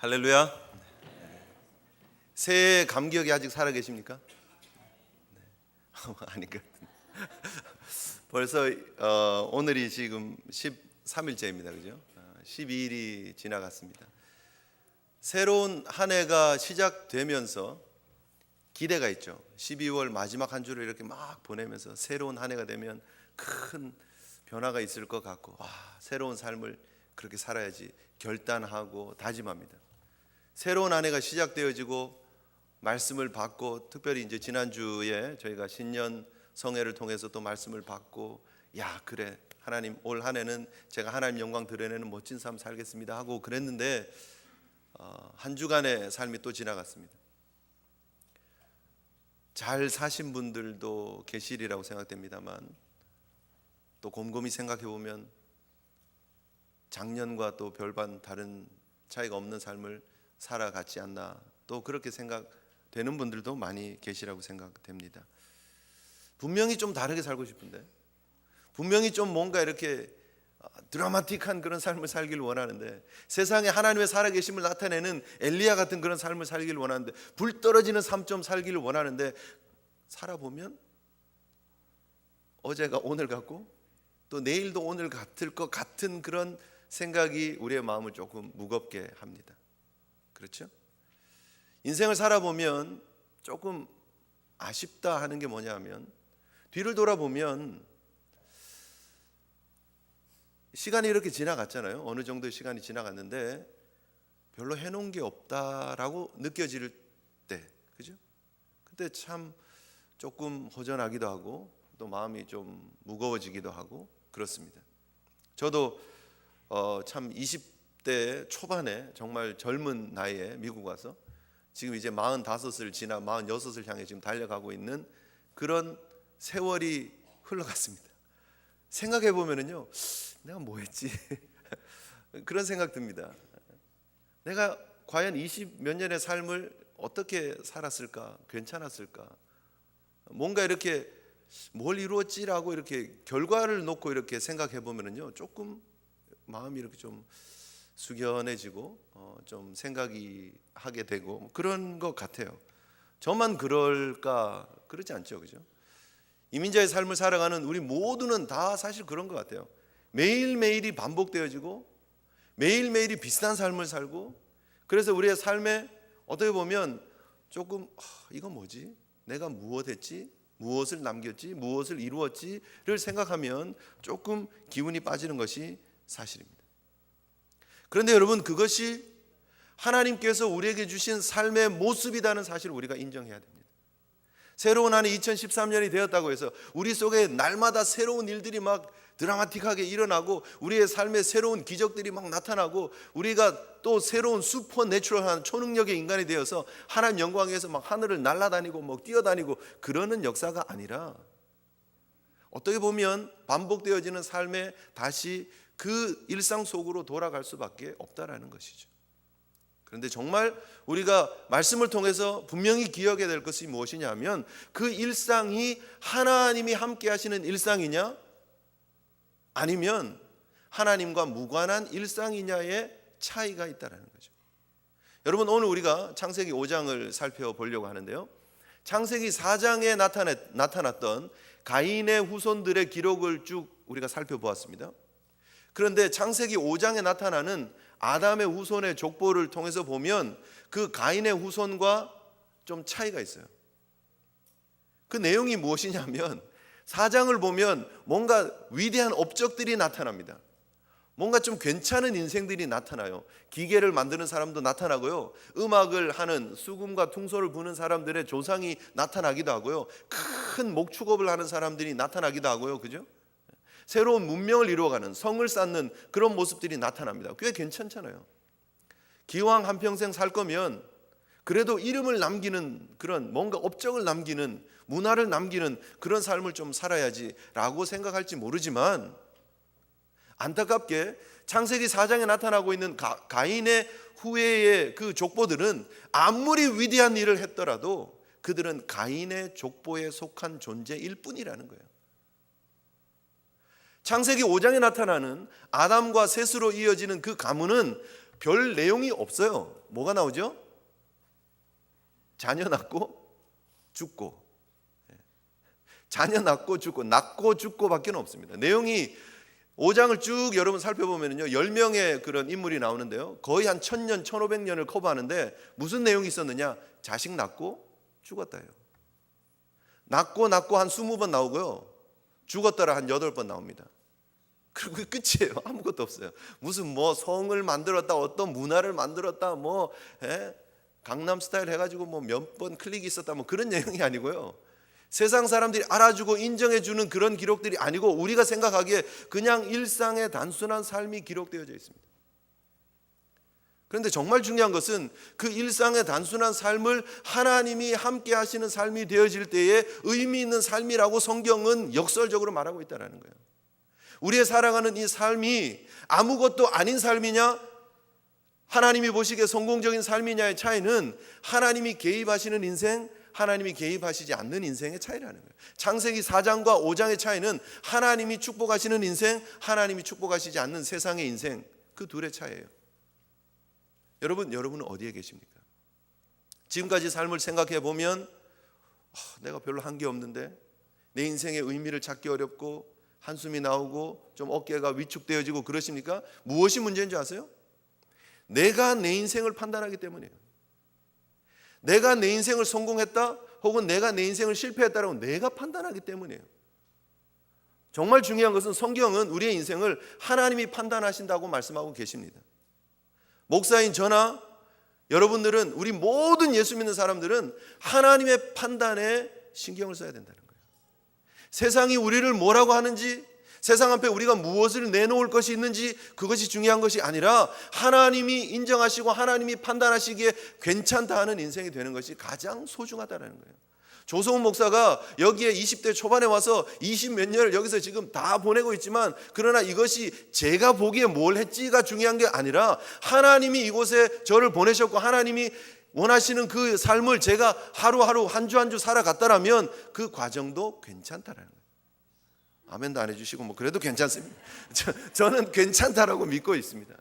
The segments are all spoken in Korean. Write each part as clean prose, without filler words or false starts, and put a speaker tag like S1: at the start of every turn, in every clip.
S1: 할렐루야. 새해 감격이 아직 살아계십니까? 네. 아닌 것 같은데. 벌써 오늘이 지금 13일째입니다. 그죠? 12일이 지나갔습니다. 새로운 한 해가 시작되면서 기대가 있죠. 12월 마지막 한 주를 이렇게 막 보내면서 새로운 한 해가 되면 큰 변화가 있을 것 같고, 새로운 삶을 그렇게 살아야지 결단하고 다짐합니다. 새로운 한 해가 시작되어지고 말씀을 받고, 특별히 이제 지난주에 저희가 신년 성회를 통해서 또 말씀을 받고, 그래 하나님, 올 한 해는 제가 하나님 영광 드러내는 멋진 삶 살겠습니다 하고 그랬는데, 한 주간의 삶이 또 지나갔습니다. 잘 사신 분들도 계시리라고 생각됩니다만, 또 곰곰이 생각해 보면 작년과 또 별반 다른 차이가 없는 삶을 살아갔지 않나, 또 그렇게 생각되는 분들도 많이 계시라고 생각됩니다. 분명히 좀 다르게 살고 싶은데, 분명히 좀 뭔가 이렇게 드라마틱한 그런 삶을 살기를 원하는데, 세상에 하나님의 살아계심을 나타내는 엘리야 같은 그런 삶을 살기를 원하는데, 불 떨어지는 삶 좀 살기를 원하는데, 살아보면 어제가 오늘 같고 또 내일도 오늘 같을 것 같은 그런 생각이 우리의 마음을 조금 무겁게 합니다. 그렇죠? 인생을 살아보면 조금 아쉽다 하는 게 뭐냐 하면, 뒤를 돌아보면 시간이 이렇게 지나갔잖아요. 어느 정도의 시간이 지나갔는데 별로 해놓은 게 없다라고 느껴질 때, 그죠? 그때 참 조금 허전하기도 하고 또 마음이 좀 무거워지기도 하고 그렇습니다. 저도 참 20대 초반에 정말 젊은 나이에 미국 와서 지금 이제 45을 지나 46을 향해 지금 달려가고 있는 그런 세월이 흘러갔습니다. 생각해 보면은요, 내가 뭐 했지? 그런 생각 듭니다. 내가 과연 20 몇 년의 삶을 어떻게 살았을까? 괜찮았을까? 뭔가 이렇게 뭘 이루었지라고 이렇게 결과를 놓고 이렇게 생각해 보면은요, 조금 마음이 이렇게 좀 숙연해지고 좀 생각이 하게 되고 그런 것 같아요. 저만 그럴까? 그렇지 않죠, 그죠? 이민자의 삶을 살아가는 우리 모두는 다 사실 그런 것 같아요. 매일매일이 반복되어지고 매일매일이 비슷한 삶을 살고, 그래서 우리의 삶에 어떻게 보면 조금 이건 뭐지? 내가 무엇 했지? 무엇을 남겼지? 무엇을 이루었지를 생각하면 조금 기운이 빠지는 것이 사실입니다. 그런데 여러분, 그것이 하나님께서 우리에게 주신 삶의 모습이라는 사실을 우리가 인정해야 됩니다. 새로운 한 해 2013년이 되었다고 해서 우리 속에 날마다 새로운 일들이 막 드라마틱하게 일어나고 우리의 삶에 새로운 기적들이 막 나타나고 우리가 또 새로운 슈퍼내추럴한 초능력의 인간이 되어서 하나님 영광에서 막 하늘을 날아다니고 막 뛰어다니고 그러는 역사가 아니라, 어떻게 보면 반복되어지는 삶에 다시 그 일상 속으로 돌아갈 수밖에 없다라는 것이죠. 그런데 정말 우리가 말씀을 통해서 분명히 기억해야 될 것이 무엇이냐 하면, 그 일상이 하나님이 함께 하시는 일상이냐 아니면 하나님과 무관한 일상이냐의 차이가 있다는 거죠. 여러분, 오늘 우리가 창세기 5장을 살펴보려고 하는데요, 창세기 4장에 나타났던 가인의 후손들의 기록을 쭉 우리가 살펴보았습니다. 그런데 창세기 5장에 나타나는 아담의 후손의 족보를 통해서 보면 그 가인의 후손과 좀 차이가 있어요. 그 내용이 무엇이냐면, 4장을 보면 뭔가 위대한 업적들이 나타납니다. 뭔가 좀 괜찮은 인생들이 나타나요. 기계를 만드는 사람도 나타나고요, 음악을 하는 수금과 퉁소를 부는 사람들의 조상이 나타나기도 하고요, 큰 목축업을 하는 사람들이 나타나기도 하고요, 그죠? 새로운 문명을 이루어가는, 성을 쌓는 그런 모습들이 나타납니다. 꽤 괜찮잖아요. 기왕 한평생 살 거면 그래도 이름을 남기는 그런, 뭔가 업적을 남기는, 문화를 남기는 그런 삶을 좀 살아야지 라고 생각할지 모르지만, 안타깝게 창세기 4장에 나타나고 있는 가인의 후예의 그 족보들은 아무리 위대한 일을 했더라도 그들은 가인의 족보에 속한 존재일 뿐이라는 거예요. 창세기 5장에 나타나는 아담과 셋으로 이어지는 그 가문은 별 내용이 없어요. 뭐가 나오죠? 자녀 낳고 죽고, 자녀 낳고 죽고 밖에 없습니다. 내용이 5장을 쭉 여러분 살펴보면요 10명의 그런 인물이 나오는데요 거의 한 1000년, 1500년을 커버하는데 무슨 내용이 있었느냐? 자식 낳고 죽었다요. 낳고 한 20번 나오고요 죽었다라 한 8번 나옵니다. 그리고 그게 끝이에요. 아무것도 없어요. 무슨 뭐 성을 만들었다, 어떤 문화를 만들었다, 뭐 강남 스타일 해가지고 뭐 몇 번 클릭이 있었다, 뭐 그런 내용이 아니고요. 세상 사람들이 알아주고 인정해주는 그런 기록들이 아니고 우리가 생각하기에 그냥 일상의 단순한 삶이 기록되어져 있습니다. 그런데 정말 중요한 것은 그 일상의 단순한 삶을 하나님이 함께 하시는 삶이 되어질 때에 의미 있는 삶이라고 성경은 역설적으로 말하고 있다는 거예요. 우리의 살아가는 이 삶이 아무것도 아닌 삶이냐, 하나님이 보시기에 성공적인 삶이냐의 차이는 하나님이 개입하시는 인생, 하나님이 개입하시지 않는 인생의 차이라는 거예요. 창세기 4장과 5장의 차이는 하나님이 축복하시는 인생, 하나님이 축복하시지 않는 세상의 인생, 그 둘의 차이예요. 여러분은 어디에 계십니까? 지금까지 삶을 생각해 보면 내가 별로 한 게 없는데, 내 인생의 의미를 찾기 어렵고 한숨이 나오고 좀 어깨가 위축되어지고 그러십니까? 무엇이 문제인 줄 아세요? 내가 내 인생을 판단하기 때문이에요. 내가 내 인생을 성공했다 혹은 내가 내 인생을 실패했다라고 내가 판단하기 때문이에요. 정말 중요한 것은 성경은 우리의 인생을 하나님이 판단하신다고 말씀하고 계십니다. 목사인 저나 여러분들은, 우리 모든 예수 믿는 사람들은 하나님의 판단에 신경을 써야 된다는 거예요. 세상이 우리를 뭐라고 하는지, 세상 앞에 우리가 무엇을 내놓을 것이 있는지 그것이 중요한 것이 아니라 하나님이 인정하시고 하나님이 판단하시기에 괜찮다 하는 인생이 되는 것이 가장 소중하다는 거예요. 조성훈 목사가 여기에 20대 초반에 와서 20몇 년을 여기서 지금 다 보내고 있지만, 그러나 이것이 제가 보기에 뭘 했지가 중요한 게 아니라 하나님이 이곳에 저를 보내셨고 하나님이 원하시는 그 삶을 제가 하루하루 한 주 한 주 살아갔다라면 그 과정도 괜찮다라는 거예요. 아멘도 안 해주시고 뭐 그래도 괜찮습니다. 저는 괜찮다라고 믿고 있습니다.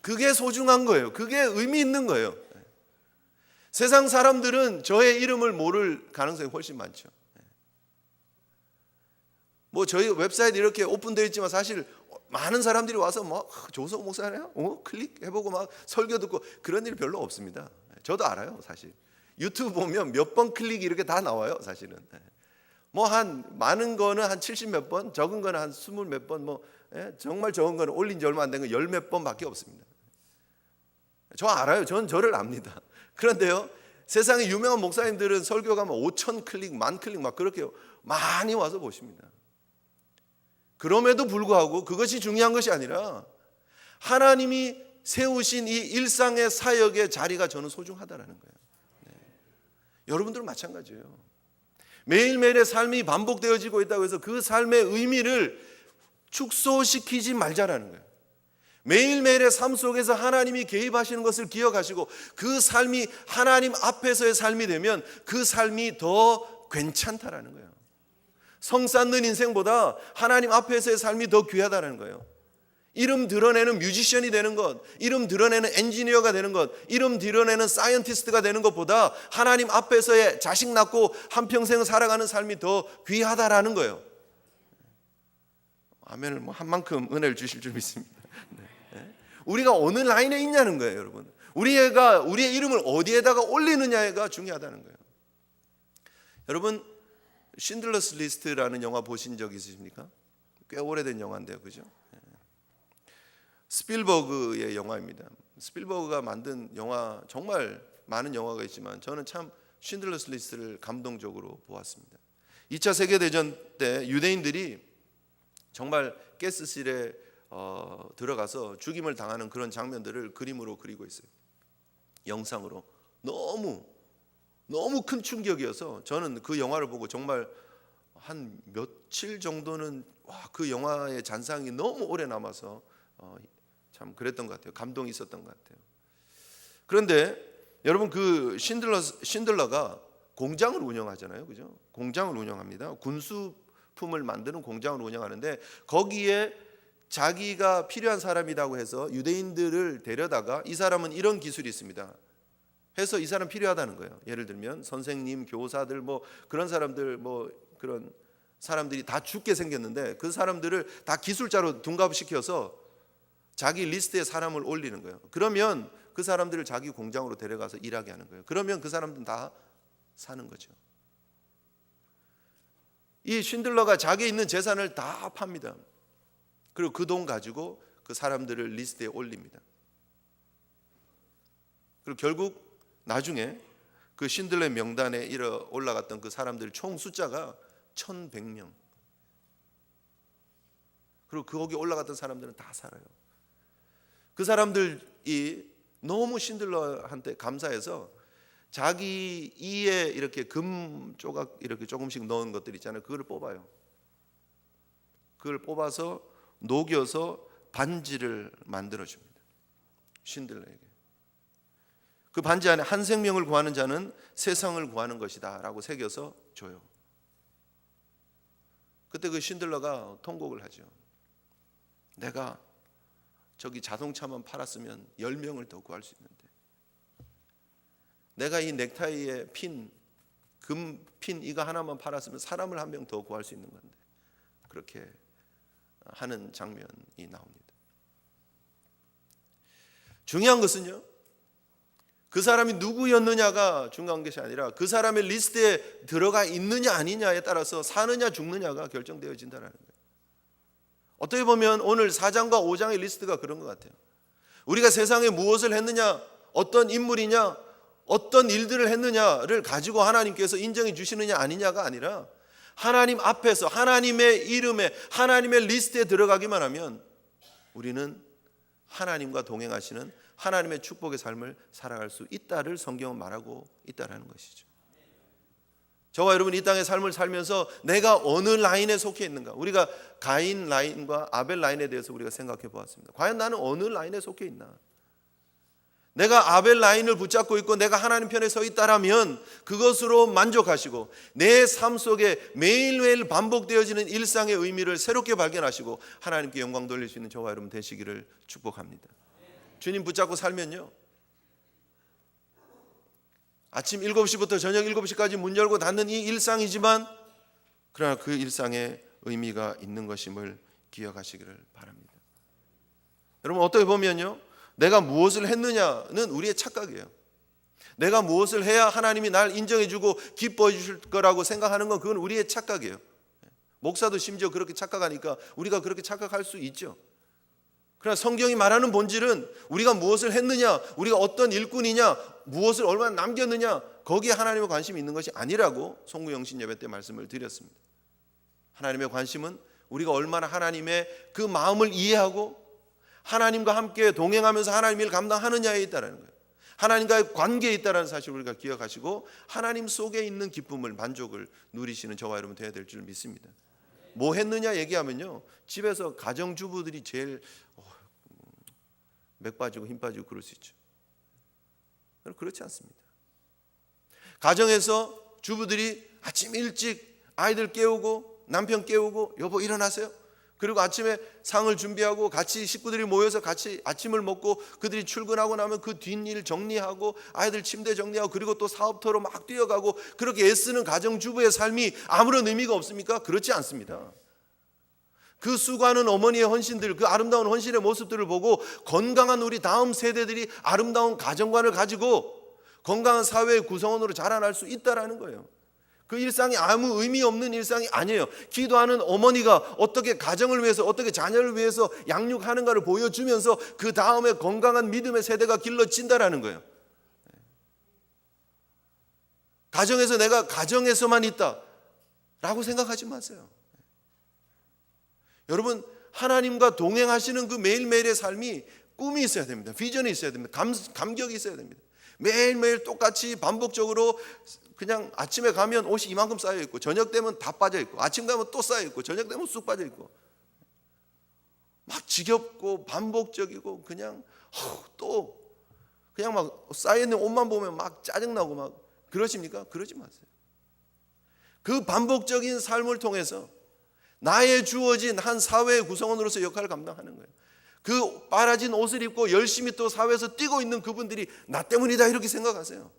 S1: 그게 소중한 거예요. 그게 의미 있는 거예요. 세상 사람들은 저의 이름을 모를 가능성이 훨씬 많죠. 뭐 저희 웹사이트 이렇게 오픈되어 있지만 사실 많은 사람들이 와서 뭐 조성 목사네요? 클릭해보고 막 설교 듣고 그런 일 별로 없습니다. 저도 알아요. 사실 유튜브 보면 몇 번 클릭이 이렇게 다 나와요. 사실은 뭐 한 많은 거는 한 70 몇 번, 적은 거는 한 20 몇 번, 뭐 정말 적은 거는 올린 지 얼마 안 된 거 10 몇 번밖에 없습니다. 저 알아요. 전 저를 압니다. 그런데요, 세상에 유명한 목사님들은 설교 가면 5,000 클릭, 10,000 클릭 막 그렇게 많이 와서 보십니다. 그럼에도 불구하고 그것이 중요한 것이 아니라 하나님이 세우신 이 일상의 사역의 자리가 저는 소중하다라는 거예요. 여러분들은 마찬가지예요. 매일매일의 삶이 반복되어지고 있다고 해서 그 삶의 의미를 축소시키지 말자라는 거예요. 매일매일의 삶 속에서 하나님이 개입하시는 것을 기억하시고 그 삶이 하나님 앞에서의 삶이 되면 그 삶이 더 괜찮다라는 거예요. 성 쌓는 인생보다 하나님 앞에서의 삶이 더 귀하다는 거예요. 이름 드러내는 뮤지션이 되는 것, 이름 드러내는 엔지니어가 되는 것, 이름 드러내는 사이언티스트가 되는 것보다 하나님 앞에서의 자식 낳고 한평생 살아가는 삶이 더 귀하다라는 거예요. 아멘을 한 만큼 은혜를 주실 줄 믿습니다. 우리가 어느 라인에 있냐는 거예요, 여러분. 우리의 이름을 어디에다가 올리느냐가 중요하다는 거예요. 여러분, 신들러스 리스트라는 영화 보신 적 있으십니까? 꽤 오래된 영화인데요, 그죠? 스필버그의 영화입니다. 스필버그가 만든 영화, 정말 많은 영화가 있지만 저는 참 신들러스 리스트를 감동적으로 보았습니다. 2차 세계대전 때 유대인들이 정말 가스실에 들어가서 죽임을 당하는 그런 장면들을 그림으로 그리고 있어요. 영상으로. 너무 큰 충격이어서 저는 그 영화를 보고 정말 한 며칠 정도는 그 영화의 잔상이 너무 오래 남아서 참 그랬던 것 같아요. 감동이 있었던 것 같아요. 그런데 여러분, 그 신들러가 공장을 운영하잖아요, 그죠? 공장을 운영합니다. 군수품을 만드는 공장을 운영하는데 거기에 자기가 필요한 사람이라고 해서 유대인들을 데려다가 이 사람은 이런 기술이 있습니다 해서 이 사람 필요하다는 거예요. 예를 들면 선생님, 교사들 뭐 그런 사람들 뭐 그런 사람들이 다 죽게 생겼는데 그 사람들을 다 기술자로 둔갑시켜서 자기 리스트에 사람을 올리는 거예요. 그러면 그 사람들을 자기 공장으로 데려가서 일하게 하는 거예요. 그러면 그 사람들은 다 사는 거죠. 이 쉰들러가 자기 있는 재산을 다 팝니다. 그리고 그 돈 가지고 그 사람들을 리스트에 올립니다. 그리고 결국 나중에 그 쉰들러 명단에 올라갔던 그 사람들 총 숫자가 1,100명. 그리고 거기 올라갔던 사람들은 다 살아요. 그 사람들이 너무 쉰들러한테 감사해서 자기 이에 이렇게 금 조각 이렇게 조금씩 넣은 것들 있잖아요. 그걸 뽑아요. 그걸 뽑아서 녹여서 반지를 만들어 줍니다. 쉰들러에게. 그 반지 안에 한 생명을 구하는 자는 세상을 구하는 것이다 라고 새겨서 줘요. 그때 그 쉰들러가 통곡을 하죠. 내가 저기 자동차만 팔았으면 10명을 더 구할 수 있는데 내가 이 넥타이에 금 핀 이거 하나만 팔았으면 사람을 한 명 더 구할 수 있는 건데 그렇게 하는 장면이 나옵니다. 중요한 것은요, 그 사람이 누구였느냐가 중요한 것이 아니라 그 사람의 리스트에 들어가 있느냐 아니냐에 따라서 사느냐 죽느냐가 결정되어진다는 거예요. 어떻게 보면 오늘 4장과 5장의 리스트가 그런 것 같아요. 우리가 세상에 무엇을 했느냐, 어떤 인물이냐, 어떤 일들을 했느냐를 가지고 하나님께서 인정해 주시느냐 아니냐가 아니라 하나님 앞에서 하나님의 이름에 하나님의 리스트에 들어가기만 하면 우리는 하나님과 동행하시는 하나님의 축복의 삶을 살아갈 수 있다를 성경은 말하고 있다는 것이죠. 저와 여러분 이 땅의 삶을 살면서 내가 어느 라인에 속해 있는가, 우리가 가인 라인과 아벨 라인에 대해서 우리가 생각해 보았습니다. 과연 나는 어느 라인에 속해 있나? 내가 아벨 라인을 붙잡고 있고 내가 하나님 편에 서 있다라면 그것으로 만족하시고 내 삶 속에 매일매일 반복되어지는 일상의 의미를 새롭게 발견하시고 하나님께 영광 돌릴 수 있는 저와 여러분 되시기를 축복합니다. 주님 붙잡고 살면요, 아침 7시부터 저녁 7시까지 문 열고 닫는 이 일상이지만 그러나 그 일상에 의미가 있는 것임을 기억하시기를 바랍니다. 여러분 어떻게 보면요, 내가 무엇을 했느냐는 우리의 착각이에요. 내가 무엇을 해야 하나님이 날 인정해주고 기뻐해 주실 거라고 생각하는 건 그건 우리의 착각이에요. 목사도 심지어 그렇게 착각하니까 우리가 그렇게 착각할 수 있죠. 그러나 성경이 말하는 본질은 우리가 무엇을 했느냐, 우리가 어떤 일꾼이냐, 무엇을 얼마나 남겼느냐, 거기에 하나님의 관심이 있는 것이 아니라고 송구영신 예배 때 말씀을 드렸습니다. 하나님의 관심은 우리가 얼마나 하나님의 그 마음을 이해하고 하나님과 함께 동행하면서 하나님 일 감당하느냐에 있다는 거예요. 하나님과의 관계에 있다는 사실을 우리가 기억하시고 하나님 속에 있는 기쁨을, 만족을 누리시는 저와 여러분 되어야 될 줄 믿습니다. 뭐 했느냐 얘기하면요, 집에서 가정주부들이 제일 맥 빠지고 힘 빠지고 그럴 수 있죠. 그렇지 않습니다. 가정에서 주부들이 아침 일찍 아이들 깨우고 남편 깨우고 여보 일어나세요. 그리고 아침에 상을 준비하고 같이 식구들이 모여서 같이 아침을 먹고 그들이 출근하고 나면 그 뒷일 정리하고 아이들 침대 정리하고 그리고 또 사업터로 막 뛰어가고 그렇게 애쓰는 가정주부의 삶이 아무런 의미가 없습니까? 그렇지 않습니다. 그 수많은 어머니의 헌신들, 그 아름다운 헌신의 모습들을 보고 건강한 우리 다음 세대들이 아름다운 가정관을 가지고 건강한 사회의 구성원으로 자라날 수 있다라는 거예요. 그 일상이 아무 의미 없는 일상이 아니에요. 기도하는 어머니가 어떻게 가정을 위해서, 어떻게 자녀를 위해서 양육하는가를 보여주면서 그 다음에 건강한 믿음의 세대가 길러진다라는 거예요. 가정에서 내가 가정에서만 있다라고 생각하지 마세요. 여러분 하나님과 동행하시는 그 매일매일의 삶이 꿈이 있어야 됩니다. 비전이 있어야 됩니다. 감격이 있어야 됩니다. 매일매일 똑같이 반복적으로 그냥 아침에 가면 옷이 이만큼 쌓여 있고 저녁 되면 다 빠져 있고 아침 가면 또 쌓여 있고 저녁 되면 쑥 빠져 있고 막 지겹고 반복적이고 그냥 또 그냥 막 쌓여 있는 옷만 보면 막 짜증나고 막 그러십니까? 그러지 마세요. 그 반복적인 삶을 통해서 나의 주어진 한 사회의 구성원으로서 역할을 감당하는 거예요. 그 빨아진 옷을 입고 열심히 또 사회에서 뛰고 있는 그분들이 나 때문이다 이렇게 생각하세요.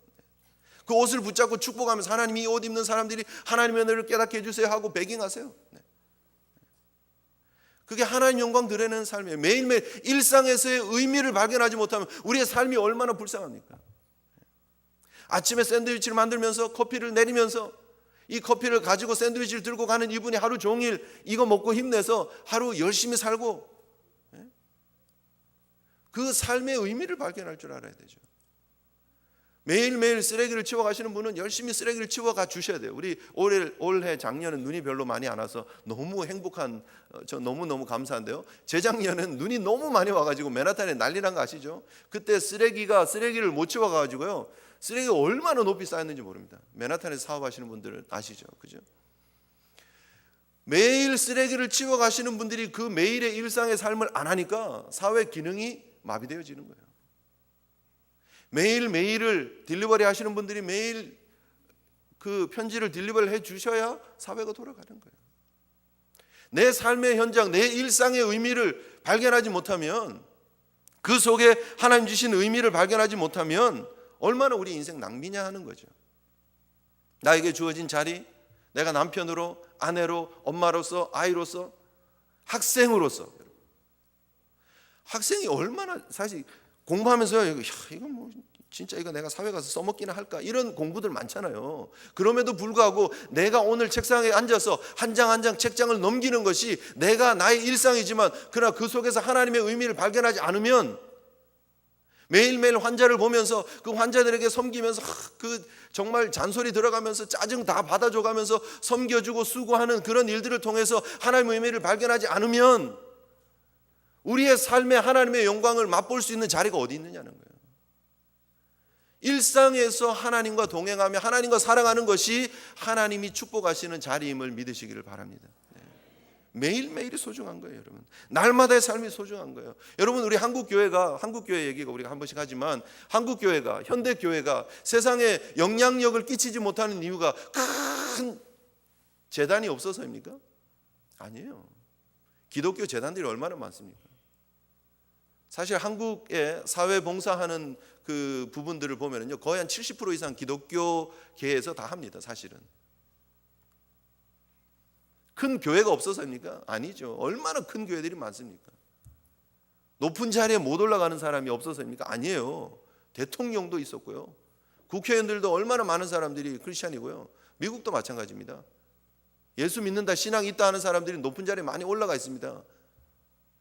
S1: 그 옷을 붙잡고 축복하면서 하나님이 이 옷 입는 사람들이 하나님의 은혜를 깨닫게 해주세요 하고 베깅하세요. 그게 하나님 영광 드러내는 삶이에요. 매일매일 일상에서의 의미를 발견하지 못하면 우리의 삶이 얼마나 불쌍합니까? 아침에 샌드위치를 만들면서 커피를 내리면서 이 커피를 가지고 샌드위치를 들고 가는 이분이 하루 종일 이거 먹고 힘내서 하루 열심히 살고 그 삶의 의미를 발견할 줄 알아야 되죠. 매일매일 쓰레기를 치워가시는 분은 열심히 쓰레기를 치워가 주셔야 돼요. 우리 올해 작년은 눈이 별로 많이 안 와서 너무 행복한, 저 너무너무 감사한데요. 재작년은 눈이 너무 많이 와가지고 맨하탄에 난리 난 거 아시죠? 그때 쓰레기를 못 치워가지고요. 쓰레기가 얼마나 높이 쌓였는지 모릅니다. 맨하탄에서 사업하시는 분들은 아시죠? 그죠? 매일 쓰레기를 치워가시는 분들이 그 매일의 일상의 삶을 안 하니까 사회 기능이 마비되어지는 거예요. 매일매일을 딜리버리 하시는 분들이 매일 그 편지를 딜리버리 해 주셔야 사회가 돌아가는 거예요. 내 삶의 현장, 내 일상의 의미를 발견하지 못하면, 그 속에 하나님 주신 의미를 발견하지 못하면 얼마나 우리 인생 낭비냐 하는 거죠. 나에게 주어진 자리, 내가 남편으로, 아내로, 엄마로서, 아이로서, 학생으로서, 학생이 얼마나 사실 공부하면서요, 이거 뭐 진짜 이거 내가 사회 가서 써먹기나 할까 이런 공부들 많잖아요. 그럼에도 불구하고 내가 오늘 책상에 앉아서 한 장 한 장 책장을 넘기는 것이 내가 나의 일상이지만, 그러나 그 속에서 하나님의 의미를 발견하지 않으면 매일매일 환자를 보면서 그 환자들에게 섬기면서 그 정말 잔소리 들어가면서 짜증 다 받아줘가면서 섬겨주고 수고하는 그런 일들을 통해서 하나님의 의미를 발견하지 않으면 우리의 삶에 하나님의 영광을 맛볼 수 있는 자리가 어디 있느냐는 거예요. 일상에서 하나님과 동행하며 하나님과 사랑하는 것이 하나님이 축복하시는 자리임을 믿으시기를 바랍니다. 매일매일이 소중한 거예요, 여러분. 날마다의 삶이 소중한 거예요. 여러분, 우리 한국교회 얘기가 우리가 한 번씩 하지만, 한국교회가, 현대교회가 세상에 영향력을 끼치지 못하는 이유가 큰 재단이 없어서입니까? 아니에요. 기독교 재단들이 얼마나 많습니까? 사실 한국에 사회 봉사하는 그 부분들을 보면요, 거의 한 70% 이상 기독교계에서 다 합니다, 사실은. 큰 교회가 없어서입니까? 아니죠. 얼마나 큰 교회들이 많습니까? 높은 자리에 못 올라가는 사람이 없어서입니까? 아니에요. 대통령도 있었고요. 국회의원들도 얼마나 많은 사람들이 크리스찬이고요. 미국도 마찬가지입니다. 예수 믿는다, 신앙이 있다 하는 사람들이 높은 자리에 많이 올라가 있습니다.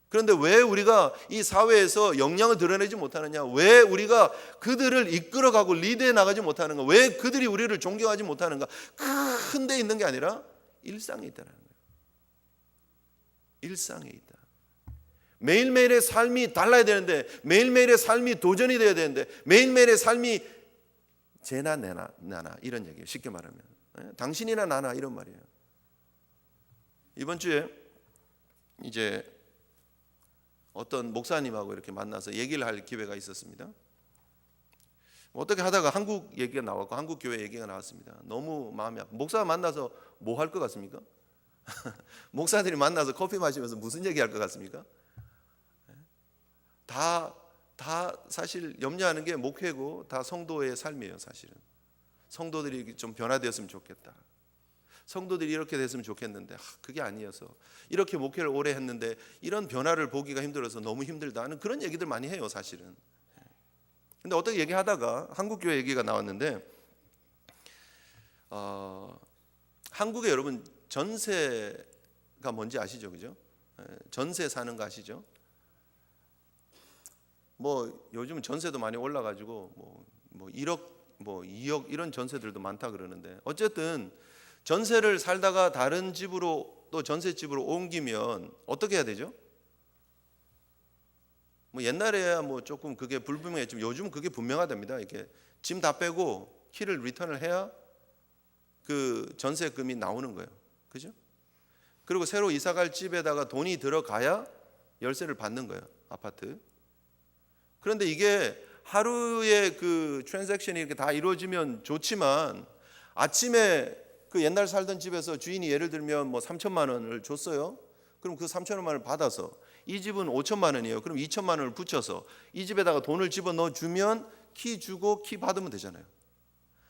S1: 그런데 왜 우리가 이 사회에서 영향을 드러내지 못하느냐? 왜 우리가 그들을 이끌어가고 리드해 나가지 못하는가? 왜 그들이 우리를 존경하지 못하는가? 큰 데 있는 게 아니라 일상에 있다는 거예요. 일상에 있다. 매일매일의 삶이 달라야 되는데, 매일매일의 삶이 도전이 되어야 되는데, 매일매일의 삶이 쟤나 내나 나나 이런 얘기예요. 쉽게 말하면 당신이나 나나 이런 말이에요. 이번 주에 이제 어떤 목사님하고 이렇게 만나서 얘기를 할 기회가 있었습니다. 어떻게 하다가 한국 얘기가 나왔고 한국 교회 얘기가 나왔습니다. 너무 마음이 아파. 목사 만나서 뭐 할 것 같습니까? 목사들이 만나서 커피 마시면서 무슨 얘기할 것 같습니까? 다 사실 염려하는 게 목회고 다 성도의 삶이에요. 사실은 성도들이 좀 변화되었으면 좋겠다. 성도들이 이렇게 됐으면 좋겠는데 그게 아니어서 이렇게 목회를 오래 했는데 이런 변화를 보기가 힘들어서 너무 힘들다 하는 그런 얘기들 많이 해요. 사실은. 근데 어떻게 얘기하다가 한국교회 얘기가 나왔는데, 한국에 여러분 전세가 뭔지 아시죠? 그죠? 전세 사는 거 아시죠? 뭐 요즘 전세도 많이 올라가지고 뭐 1억, 뭐 2억 이런 전세들도 많다 그러는데, 어쨌든 전세를 살다가 다른 집으로 또 전세집으로 옮기면 어떻게 해야 되죠? 뭐 옛날에야 뭐 조금 그게 불분명했지만 요즘은 그게 분명하답니다. 이렇게 짐 다 빼고 키를 리턴을 해야 그 전세금이 나오는 거예요. 그죠? 그리고 새로 이사갈 집에다가 돈이 들어가야 열쇠를 받는 거예요. 아파트. 그런데 이게 하루에 그 트랜잭션이 이렇게 다 이루어지면 좋지만 아침에 그 옛날 살던 집에서 주인이 예를 들면 뭐 3천만 원을 줬어요. 그럼 그 3천만 원을 받아서 이 집은 5천만 원이에요. 그럼 2천만 원을 붙여서 이 집에다가 돈을 집어넣어 주면 키 주고 키 받으면 되잖아요.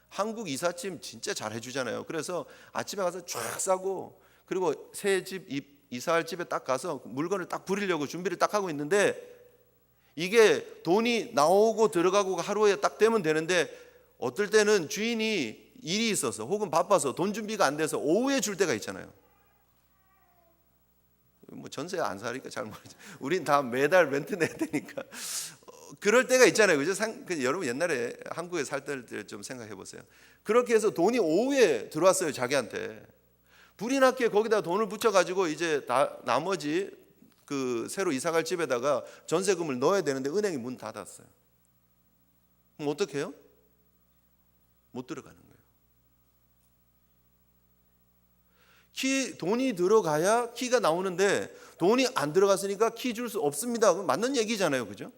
S1: 한국 이삿짐 진짜 잘 해주잖아요. 그래서 아침에 가서 쫙 싸고, 그리고 새 집 이사할 집에 딱 가서 물건을 딱 부리려고 준비를 딱 하고 있는데, 이게 돈이 나오고 들어가고 하루에 딱 되면 되는데, 어떨 때는 주인이 일이 있어서 혹은 바빠서 돈 준비가 안 돼서 오후에 줄 때가 있잖아요. 뭐 전세 안 사니까 잘 모르죠. 우린 다 매달 렌트 내야 되니까 그럴 때가 있잖아요. 그죠? 여러분 옛날에 한국에 살 때 좀 생각해 보세요. 그렇게 해서 돈이 오후에 들어왔어요. 자기한테 불이 났게 거기다 돈을 붙여가지고 이제 나머지 그 새로 이사갈 집에다가 전세금을 넣어야 되는데 은행이 문 닫았어요. 그럼 어떻게 해요? 못 들어가는 거예요. 돈이 들어가야 키가 나오는데 돈이 안 들어갔으니까 키 줄 수 없습니다. 그건 맞는 얘기잖아요. 그죠?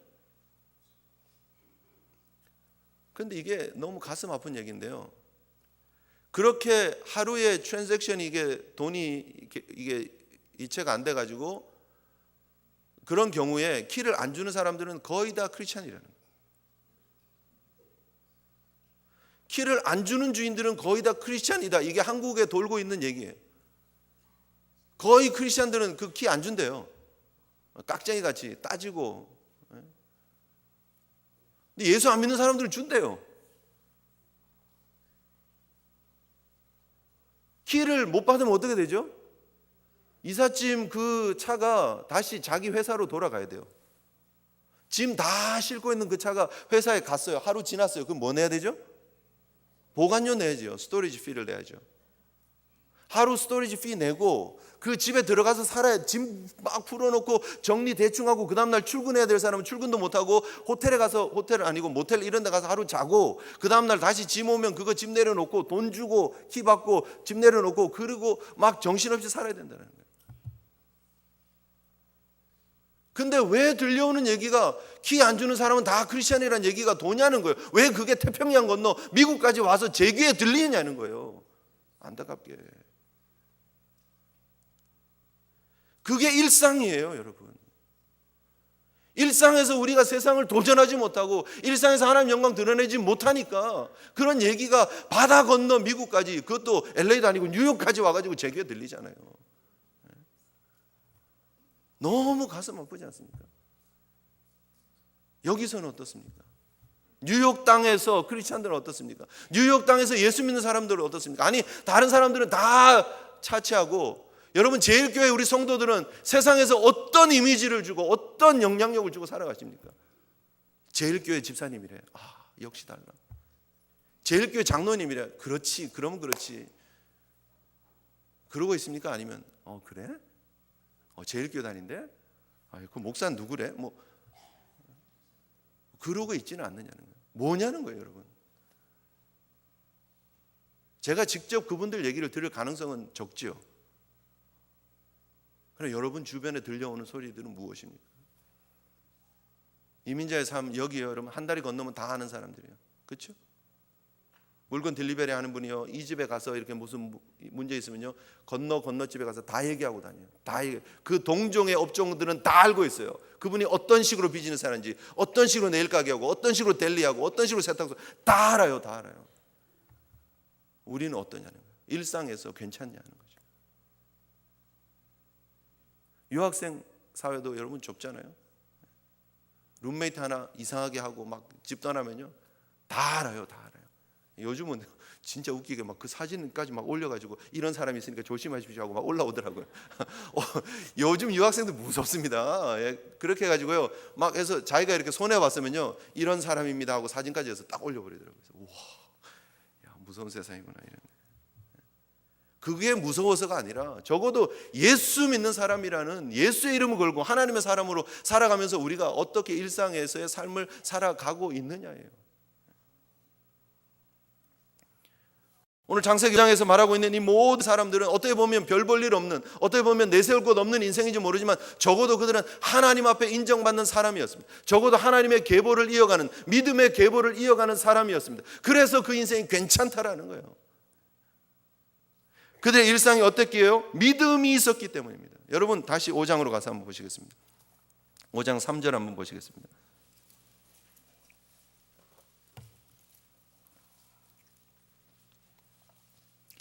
S1: 그런데 이게 너무 가슴 아픈 얘기인데요. 그렇게 하루에 트랜잭션이 이게 돈이 이게 이체가 안 돼가지고 그런 경우에 키를 안 주는 사람들은 거의 다 크리스찬이라는 거예요. 키를 안 주는 주인들은 거의 다 크리스찬이다. 이게 한국에 돌고 있는 얘기예요. 거의 크리스찬들은 그 키 안 준대요. 깍쟁이 같이 따지고. 근데 예수 안 믿는 사람들은 준대요. 키를 못 받으면 어떻게 되죠? 이삿짐 그 차가 다시 자기 회사로 돌아가야 돼요. 짐 다 싣고 있는 그 차가 회사에 갔어요. 하루 지났어요. 그럼 뭐 내야 되죠? 보관료 내야죠. 스토리지 피를 내야죠. 하루 스토리지 피 내고 그 집에 들어가서 살아야, 짐 막 풀어놓고 정리 대충 하고 그 다음날 출근해야 될 사람은 출근도 못하고 호텔에 가서, 호텔 아니고 모텔 이런 데 가서 하루 자고 그 다음날 다시 짐 오면 그거 짐 내려놓고 돈 주고 키 받고 짐 내려놓고 그리고 막 정신없이 살아야 된다는 거예요. 근데 왜 들려오는 얘기가 키 안 주는 사람은 다 크리스찬이라는 얘기가 도냐는 거예요. 왜 그게 태평양 건너 미국까지 와서 제 귀에 들리냐는 거예요. 안타깝게. 그게 일상이에요, 여러분. 일상에서 우리가 세상을 도전하지 못하고 일상에서 하나님 영광 드러내지 못하니까 그런 얘기가 바다 건너 미국까지, 그것도 LA도 아니고 뉴욕까지 와가지고 제 귀에 들리잖아요. 너무 가슴 아프지 않습니까? 여기서는 어떻습니까? 뉴욕 땅에서 크리스찬들은 어떻습니까? 뉴욕 땅에서 예수 믿는 사람들은 어떻습니까? 아니, 다른 사람들은 다 차치하고, 여러분 제일교회 우리 성도들은 세상에서 어떤 이미지를 주고 어떤 영향력을 주고 살아가십니까? 제일교회 집사님이래. 아, 역시 달라. 제일교회 장로님이래. 그렇지, 그럼 그렇지. 그러고 있습니까? 아니면 그래? 제일교회 다닌대? 그 목사는 누구래? 뭐 그러고 있지는 않느냐는 거예요. 뭐냐는 거예요, 여러분. 제가 직접 그분들 얘기를 들을 가능성은 적지요. 그럼 여러분 주변에 들려오는 소리들은 무엇입니까? 이민자의 삶, 여기요, 여러분 한 달이 건너면 다 아는 사람들이에요. 그렇죠? 물건 딜리버리 하는 분이요, 이 집에 가서 이렇게 무슨 문제 있으면요, 건너 집에 가서 다 얘기하고 다녀요. 그 동종의 업종들은 다 알고 있어요. 그분이 어떤 식으로 비즈니스 하는지, 어떤 식으로 네일 가게하고, 어떤 식으로 델리하고, 어떤 식으로 세탁소, 다 알아요. 다 알아요. 우리는 어떠냐는 거예요. 일상에서 괜찮냐는 거죠. 유학생 사회도 여러분 좁잖아요. 룸메이트 하나 이상하게 하고 막 집 떠나면요, 다 알아요. 다 알아요. 요즘은 진짜 웃기게 막 그 사진까지 막 올려가지고 이런 사람이 있으니까 조심하십시오 하고 막 올라오더라고요. 요즘 유학생들 무섭습니다. 예, 그렇게 해가지고요, 막 해서 자기가 이렇게 손해 봤으면요, 이런 사람입니다 하고 사진까지 해서 딱 올려버리더라고요. 우와, 야, 무서운 세상이구나 이런. 그게 무서워서가 아니라 적어도 예수 믿는 사람이라는 예수의 이름을 걸고 하나님의 사람으로 살아가면서 우리가 어떻게 일상에서의 삶을 살아가고 있느냐예요. 오늘 창세기 2장에서 말하고 있는 이 모든 사람들은 어떻게 보면 별 볼 일 없는, 어떻게 보면 내세울 곳 없는 인생인지 모르지만 적어도 그들은 하나님 앞에 인정받는 사람이었습니다. 적어도 하나님의 계보를 이어가는, 믿음의 계보를 이어가는 사람이었습니다. 그래서 그 인생이 괜찮다라는 거예요. 그들의 일상이 어땠기에요? 믿음이 있었기 때문입니다. 여러분 다시 5장으로 가서 한번 보시겠습니다. 5장 3절 한번 보시겠습니다.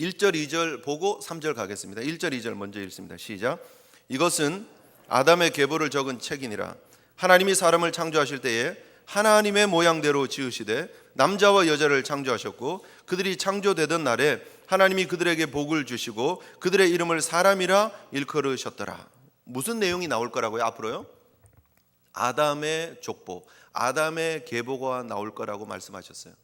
S1: 1절 2절 보고 3절 가겠습니다. 1절 2절 먼저 읽습니다. 시작. 이것은 아담의 계보를 적은 책이니라. 하나님이 사람을 창조하실 때에 하나님의 모양대로 지으시되 남자와 여자를 창조하셨고 그들이 창조되던 날에 하나님이 그들에게 복을 주시고 그들의 이름을 사람이라 일컬으셨더라. 무슨 내용이 나올 거라고요? 앞으로요? 아담의 족보, 아담의 계보가 나올 거라고 말씀하셨어요.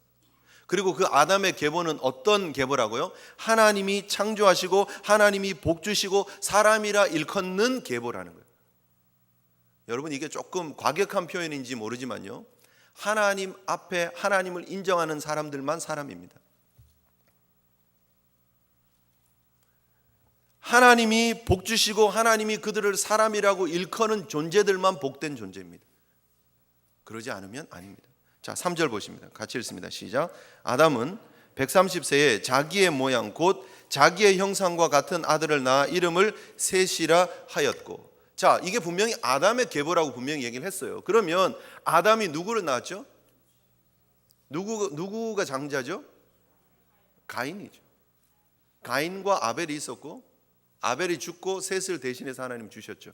S1: 그리고 그 아담의 계보는 어떤 계보라고요? 하나님이 창조하시고 하나님이 복 주시고 사람이라 일컫는 계보라는 거예요. 여러분 이게 조금 과격한 표현인지 모르지만요, 하나님 앞에 하나님을 인정하는 사람들만 사람입니다. 하나님이 복 주시고 하나님이 그들을 사람이라고 일컫는 존재들만 복된 존재입니다. 그러지 않으면 아닙니다. 자, 3절 보십니다. 같이 읽습니다. 시작. 아담은 130세에 자기의 모양 곧 자기의 형상과 같은 아들을 낳아 이름을 셋이라 하였고. 자, 이게 분명히 아담의 계보라고 분명히 얘기를 했어요. 그러면 아담이 누구를 낳았죠? 누구가 장자죠? 가인이죠. 가인과 아벨이 있었고 아벨이 죽고 셋을 대신해서 하나님 주셨죠.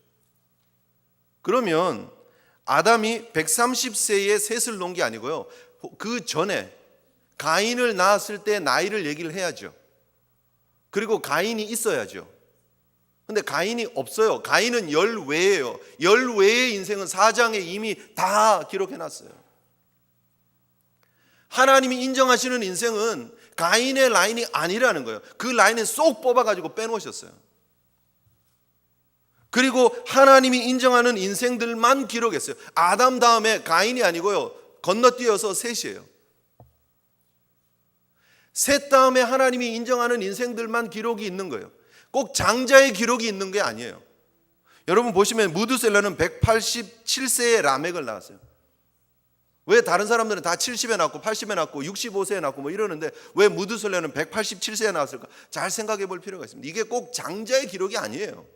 S1: 그러면 아담이 130세에 셋을 놓은 게 아니고요, 그 전에 가인을 낳았을 때 나이를 얘기를 해야죠. 그리고 가인이 있어야죠. 근데 가인이 없어요. 가인은 열외예요. 열외의 인생은 4장에 이미 다 기록해놨어요. 하나님이 인정하시는 인생은 가인의 라인이 아니라는 거예요. 그 라인은 쏙 뽑아가지고 빼놓으셨어요. 그리고 하나님이 인정하는 인생들만 기록했어요. 아담 다음에 가인이 아니고요, 건너뛰어서 셋이에요. 셋 다음에 하나님이 인정하는 인생들만 기록이 있는 거예요. 꼭 장자의 기록이 있는 게 아니에요. 여러분 보시면 무드셀라는 187세에 라멕을 낳았어요. 왜 다른 사람들은 다 70에 낳고 80에 낳고 65세에 낳고 뭐 이러는데 왜 무드셀라는 187세에 낳았을까? 잘 생각해 볼 필요가 있습니다. 이게 꼭 장자의 기록이 아니에요.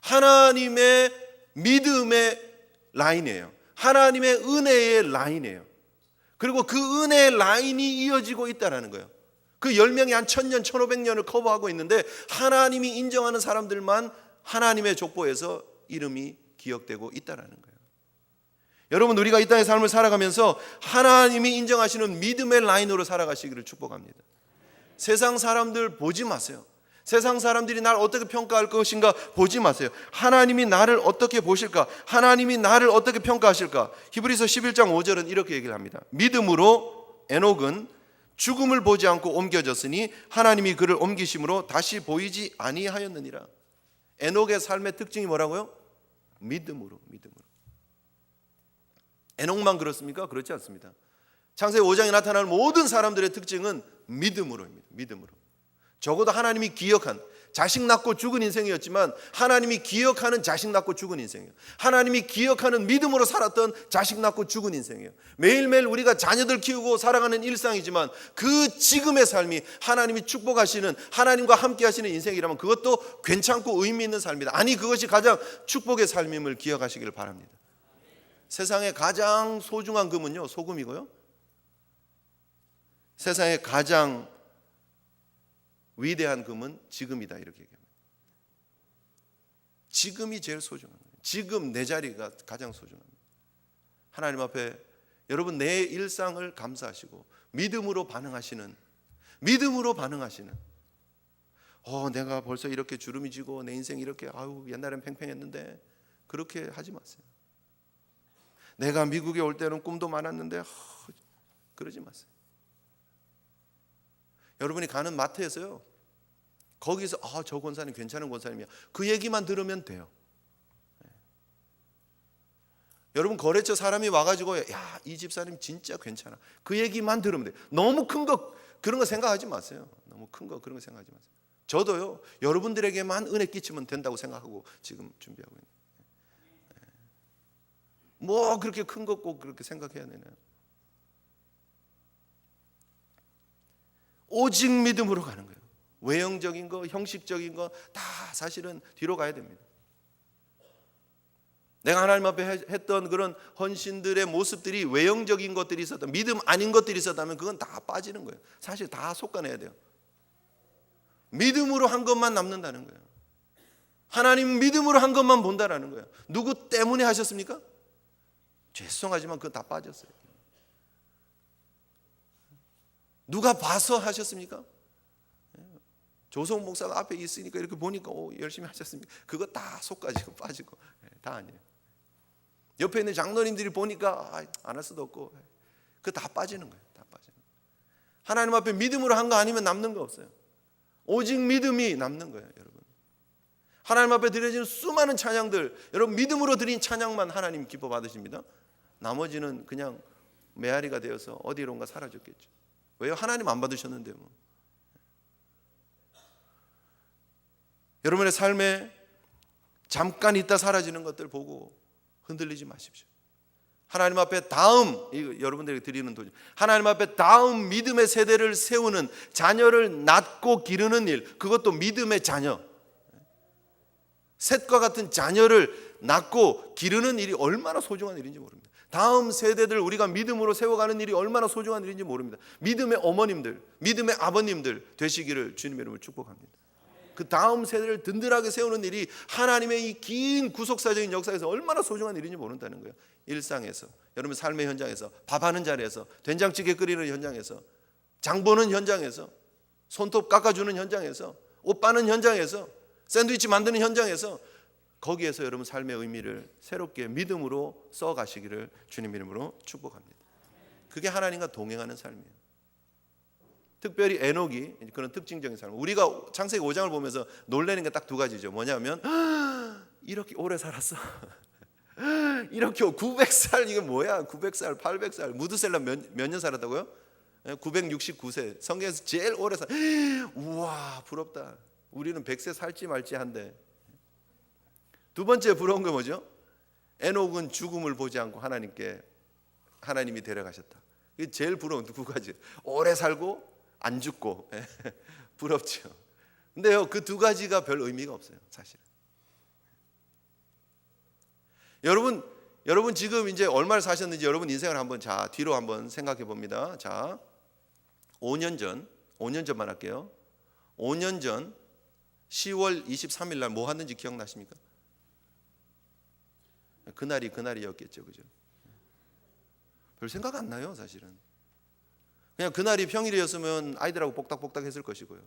S1: 하나님의 믿음의 라인이에요. 하나님의 은혜의 라인이에요. 그리고 그 은혜의 라인이 이어지고 있다는 거예요. 그 10명이 한 1000년, 1500년을 커버하고 있는데 하나님이 인정하는 사람들만 하나님의 족보에서 이름이 기억되고 있다는 거예요. 여러분 우리가 이 땅의 삶을 살아가면서 하나님이 인정하시는 믿음의 라인으로 살아가시기를 축복합니다. 세상 사람들 보지 마세요. 세상 사람들이 나를 어떻게 평가할 것인가 보지 마세요. 하나님이 나를 어떻게 보실까? 하나님이 나를 어떻게 평가하실까? 히브리서 11장 5절은 이렇게 얘기를 합니다. 믿음으로 에녹은 죽음을 보지 않고 옮겨졌으니 하나님이 그를 옮기심으로 다시 보이지 아니하였느니라. 에녹의 삶의 특징이 뭐라고요? 믿음으로. 에녹만 그렇습니까? 그렇지 않습니다. 창세기 5장에 나타나는 모든 사람들의 특징은 믿음으로입니다. 믿음으로. 적어도 하나님이 기억한, 자식 낳고 죽은 인생이었지만 하나님이 기억하는 자식 낳고 죽은 인생이에요. 하나님이 기억하는 믿음으로 살았던 자식 낳고 죽은 인생이에요. 매일매일 우리가 자녀들 키우고 살아가는 일상이지만 그 지금의 삶이 하나님이 축복하시는, 하나님과 함께 하시는 인생이라면 그것도 괜찮고 의미 있는 삶이다. 아니, 그것이 가장 축복의 삶임을 기억하시기를 바랍니다. 세상에 가장 소중한 금은요, 소금이고요, 세상에 가장 위대한 금은 지금이다, 이렇게 얘기합니다. 지금이 제일 소중한 거예요. 지금 내 자리가 가장 소중합니다. 하나님 앞에 여러분 내 일상을 감사하시고 믿음으로 반응하시는, 내가 벌써 이렇게 주름이 지고 내 인생 이렇게 옛날엔 팽팽했는데, 그렇게 하지 마세요. 내가 미국에 올 때는 꿈도 많았는데 그러지 마세요. 여러분이 가는 마트에서요, 거기서 저 권사님 괜찮은 권사님이야, 그 얘기만 들으면 돼요. 여러분 거래처 사람이 와가지고 이 집사님 진짜 괜찮아, 그 얘기만 들으면 돼요. 너무 큰 거 그런 거 생각하지 마세요. 너무 큰 거 그런 거 생각하지 마세요. 저도요, 여러분들에게만 은혜 끼치면 된다고 생각하고 지금 준비하고 있는, 뭐 그렇게 큰 거 꼭 그렇게 생각해야 되나요? 오직 믿음으로 가는 거예요. 외형적인 거, 형식적인 거 다 사실은 뒤로 가야 됩니다. 내가 하나님 앞에 했던 그런 헌신들의 모습들이 외형적인 것들이 있었다면, 믿음 아닌 것들이 있었다면 그건 다 빠지는 거예요. 사실 다 솎아내야 돼요. 믿음으로 한 것만 남는다는 거예요. 하나님 믿음으로 한 것만 본다라는 거예요. 누구 때문에 하셨습니까? 죄송하지만 그건 다 빠졌어요. 누가 봐서 하셨습니까? 조성 목사가 앞에 있으니까 이렇게 보니까 열심히 하셨습니까? 그거 다 속가지고 빠지고 다 아니에요. 옆에 있는 장로님들이 보니까 안 할 수도 없고, 그거 다 빠지는 거예요. 다 빠지는 거예요. 하나님 앞에 믿음으로 한 거 아니면 남는 거 없어요. 오직 믿음이 남는 거예요, 여러분. 하나님 앞에 드려지는 수많은 찬양들, 여러분 믿음으로 드린 찬양만 하나님 기뻐 받으십니다. 나머지는 그냥 메아리가 되어서 어디론가 사라졌겠죠. 왜요? 하나님 안 받으셨는데 뭐. 여러분의 삶에 잠깐 있다 사라지는 것들 보고 흔들리지 마십시오. 하나님 앞에 다음, 이거 여러분들에게 드리는 도전, 하나님 앞에 다음 믿음의 세대를 세우는, 자녀를 낳고 기르는 일, 그것도 믿음의 자녀, 셋과 같은 자녀를 낳고 기르는 일이 얼마나 소중한 일인지 모릅니다. 다음 세대들 우리가 믿음으로 세워가는 일이 얼마나 소중한 일인지 모릅니다. 믿음의 어머님들, 믿음의 아버님들 되시기를 주님의 이름으로 축복합니다. 그 다음 세대를 든든하게 세우는 일이 하나님의 이 긴 구속사적인 역사에서 얼마나 소중한 일인지 모른다는 거예요. 일상에서, 여러분 삶의 현장에서, 밥하는 자리에서, 된장찌개 끓이는 현장에서, 장 보는 현장에서, 손톱 깎아주는 현장에서, 옷 빠는 현장에서, 샌드위치 만드는 현장에서, 거기에서 여러분 삶의 의미를 새롭게 믿음으로 써가시기를 주님 이름으로 축복합니다. 그게 하나님과 동행하는 삶이에요. 특별히 에녹이 그런 특징적인 삶. 우리가 창세기 5장을 보면서 놀라는 게 딱 두 가지죠. 뭐냐면 이렇게 오래 살았어. 이렇게 900살, 이게 뭐야? 900살, 800살. 무드셀라 몇 년 살았다고요? 969세. 성경에서 제일 오래 살. 우와, 부럽다. 우리는 100세 살지 말지 한데. 두 번째 부러운 게 뭐죠? 에녹은 죽음을 보지 않고 하나님이 데려가셨다. 이게 제일 부러운 두 가지. 오래 살고 안 죽고. 부럽죠. 근데요, 그 두 가지가 별 의미가 없어요, 사실. 여러분 지금 이제 얼마를 사셨는지 여러분 인생을 한번 뒤로 한번 생각해 봅니다. 5년 전만 할게요. 5년 전 10월 23일 날 뭐 하는지 기억나십니까? 그날이었겠죠, 그죠? 별 생각 안 나요, 사실은. 그냥 그날이 평일이었으면 아이들하고 복닥복닥 했을 것이고요.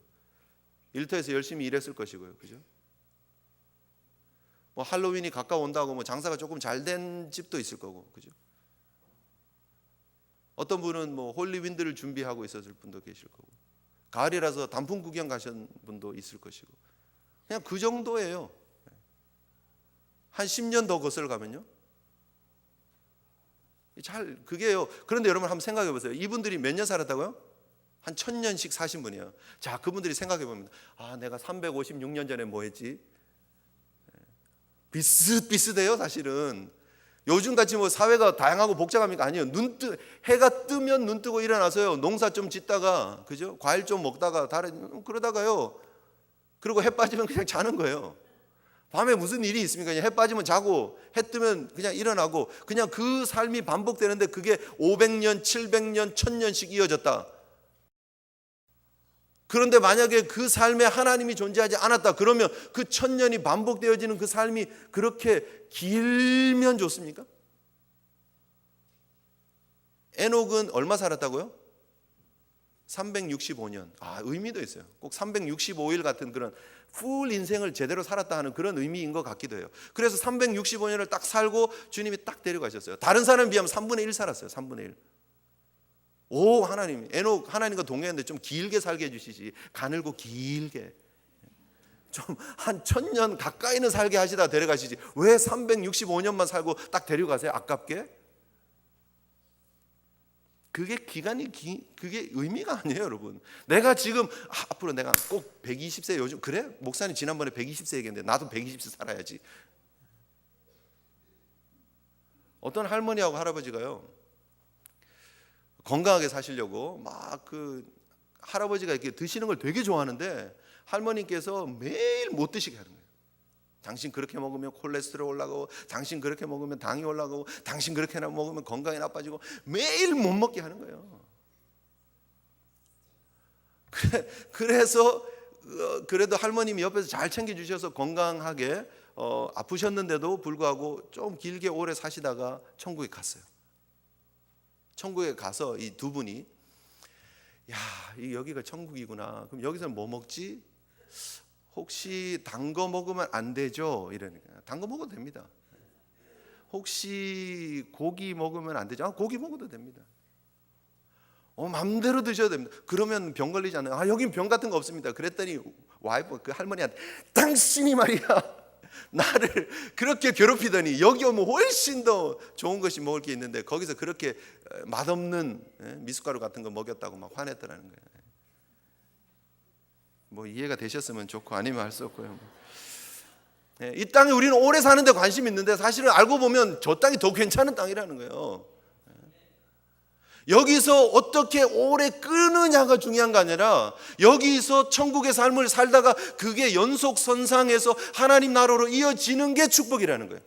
S1: 일터에서 열심히 일했을 것이고요, 그죠? 뭐 할로윈이 가까운다고 뭐 장사가 조금 잘 된 집도 있을 거고, 그죠? 어떤 분은 뭐 홀리윈드를 준비하고 있었을 분도 계실 거고, 가을이라서 단풍 구경 가신 분도 있을 것이고, 그냥 그 정도예요. 한 10년 더 거슬러 가면요, 그게요. 그런데 여러분 한번 생각해 보세요. 이분들이 몇 년 살았다고요? 한 1000년씩 사신 분이에요. 자, 그분들이 생각해 봅니다. 내가 356년 전에 뭐 했지? 비슷비슷해요, 사실은. 요즘 같이 뭐 사회가 다양하고 복잡합니까? 아니에요. 해가 뜨면 눈 뜨고 일어나서요, 농사 좀 짓다가, 그죠? 과일 좀 먹다가 그러다가요, 그리고 해 빠지면 그냥 자는 거예요. 밤에 무슨 일이 있습니까? 그냥 해 빠지면 자고, 해 뜨면 그냥 일어나고, 그냥 그 삶이 반복되는데 그게 500년, 700년, 1000년씩 이어졌다. 그런데 만약에 그 삶에 하나님이 존재하지 않았다 그러면 그 1000년이 반복되어지는 그 삶이 그렇게 길면 좋습니까? 에녹은 얼마 살았다고요? 365년. 의미도 있어요. 꼭 365일 같은 그런 풀 인생을 제대로 살았다 하는 그런 의미인 것 같기도 해요. 그래서 365년을 딱 살고 주님이 딱 데려가셨어요. 다른 사람에 비하면 3분의 1 살았어요. 3분의 1. 하나님, 에녹 하나님과 동행했는데 좀 길게 살게 해주시지. 가늘고 길게. 좀 한 1000년 가까이는 살게 하시다 데려가시지. 왜 365년만 살고 딱 데려가세요? 아깝게? 그게 그게 의미가 아니에요, 여러분. 내가 지금 앞으로 내가 꼭 120세, 요즘 그래? 목사님 지난번에 120세 얘기했는데 나도 120세 살아야지. 어떤 할머니하고 할아버지가요, 건강하게 사시려고 막 할아버지가 이렇게 드시는 걸 되게 좋아하는데 할머니께서 매일 못 드시게 하는 거예요. 당신 그렇게 먹으면 콜레스테롤 올라가고, 당신 그렇게 먹으면 당이 올라가고, 당신 그렇게 먹으면 건강이 나빠지고, 매일 못 먹게 하는 거예요. 그래서 그래도 할머님이 옆에서 잘 챙겨주셔서 건강하게 아프셨는데도 불구하고 좀 길게 오래 사시다가 천국에 갔어요. 천국에 가서 이 두 분이, 야, 여기가 천국이구나. 그럼 여기서는 뭐 먹지? 혹시 단 거 먹으면 안 되죠? 이러니까 단 거 먹어도 됩니다. 혹시 고기 먹으면 안 되죠? 고기 먹어도 됩니다. 맘대로 드셔도 됩니다. 그러면 병 걸리지 않아요? 여긴 병 같은 거 없습니다. 그랬더니 와이프 그 할머니한테, 당신이 말이야 나를 그렇게 괴롭히더니 여기 오면 훨씬 더 좋은 것이 먹을 게 있는데 거기서 그렇게 맛없는 미숫가루 같은 거 먹였다고 막 화냈더라는 거예요. 뭐 이해가 되셨으면 좋고 아니면 할 수 없고요. 이 땅에 우리는 오래 사는데 관심이 있는데 사실은 알고 보면 저 땅이 더 괜찮은 땅이라는 거예요. 여기서 어떻게 오래 끄느냐가 중요한 거 아니라 여기서 천국의 삶을 살다가 그게 연속선상에서 하나님 나라로 이어지는 게 축복이라는 거예요.